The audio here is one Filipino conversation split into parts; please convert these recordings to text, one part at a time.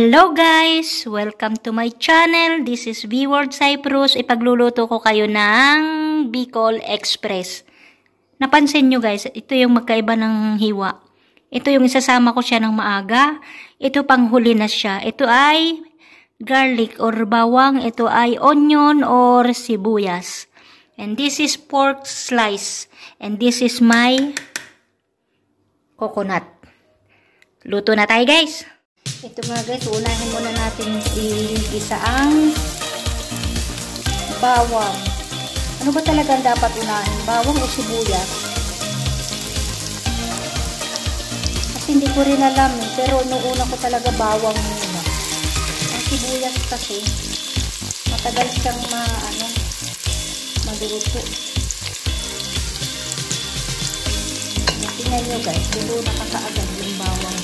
Hello guys! Welcome to my channel. This is V-Word Cyprus. Ipagluluto ko kayo ng Bicol Express. Napansin nyo guys, ito yung magkaiba ng hiwa. Ito yung isasama ko siya ng maaga. Ito pang huli na siya. Ito ay garlic or bawang. Ito ay onion or sibuyas. And this is pork slice. And this is my coconut. Luto na tayo guys! Ito mga guys, unahin muna natin igisa ang bawang. Ano ba talaga dapat unahin? Bawang o sibuyas? Kasi hindi ko rin alam eh. Pero inuuna ko talaga bawang muna. Ang sibuyas kasi matagal siyang maluto. Tingnan nyo guys, luto na kaagad yung bawang.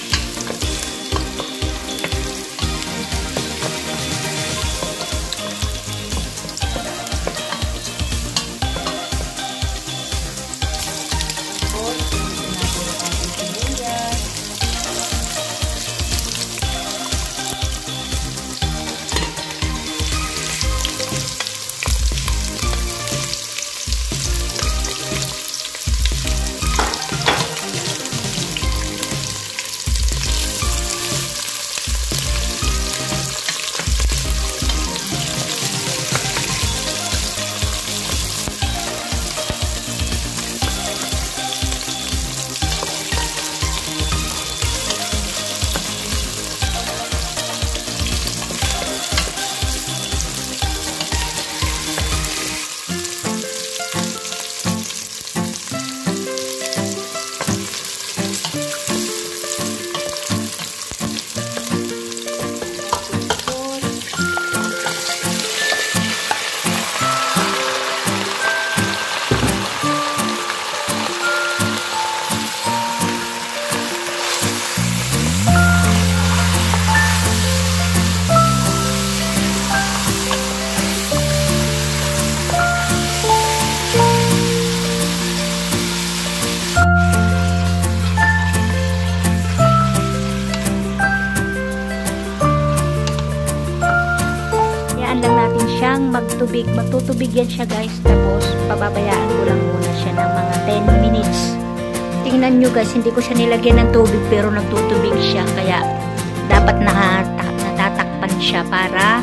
Magtutubig yan siya guys, tapos pababayaan ko lang muna siya ng mga 10 minutes. Tingnan nyo guys, hindi ko siya nilagyan ng tubig pero nagtutubig siya, kaya dapat natatakpan siya para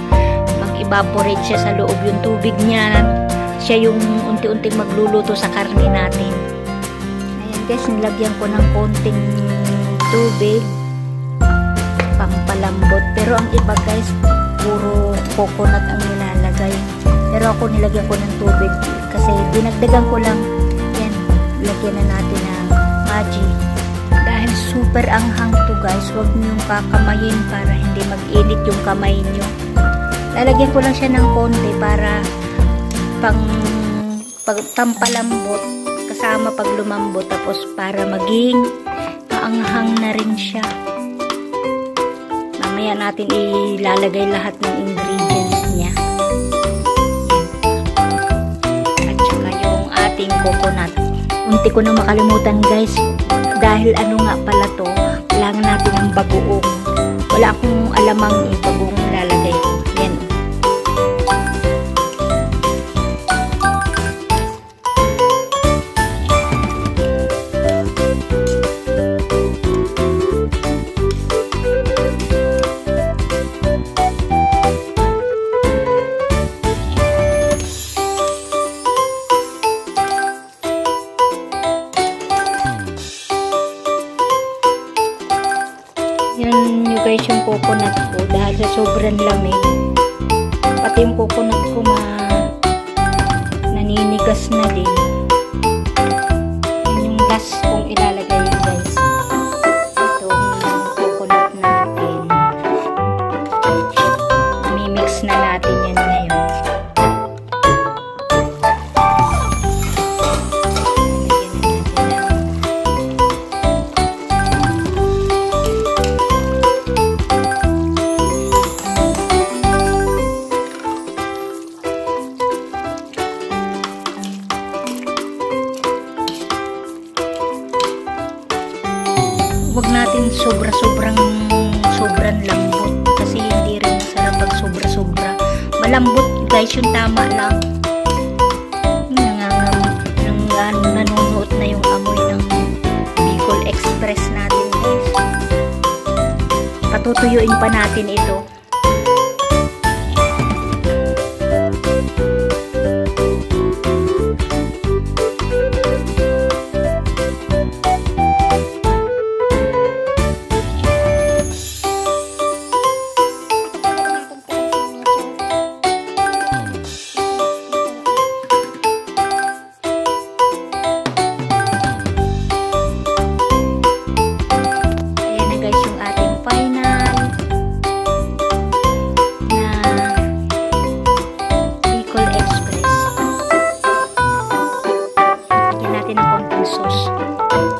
mag-evaporate siya sa loob yung tubig niya. Siya yung unti-unting magluluto sa karne natin. Ayan guys, nilagyan ko ng konting tubig pampalambot, pero ang iba guys puro coconut ang nilalagay. Pero ako nilagyan ko ng tubig kasi dinagdagan ko lang. Yan, lagyan na natin ng Maggi. Dahil super anghang to guys, huwag niyong kakamayin para hindi mag-init yung kamay niyo. Lalagyan ko lang siya ng konti para pampalambot kasama pag lumambot, tapos para maging kaanghang na rin siya. Mamaya natin ilalagay lahat ng ingredients niya. Coconut. Unti ko na makalimutan guys, dahil ano nga pala to, kailangan natin ng bagoong. Wala akong alamang bagoong lalagay ko. Yan. Yan nyo guys yung coconut ko, dahil sa sobrang lamig pati yung coconut ko naninigas na din. Yan yung last kong ilalagay guys, itong coconut natin. Mimix na natin yan ngayon. Huwag natin sobrang lambot kasi malambot guys, yung tama lang. Nanunuot na yung amoy ng Bicol Express natin guys. Patutuyuin pa natin ito. Sauce.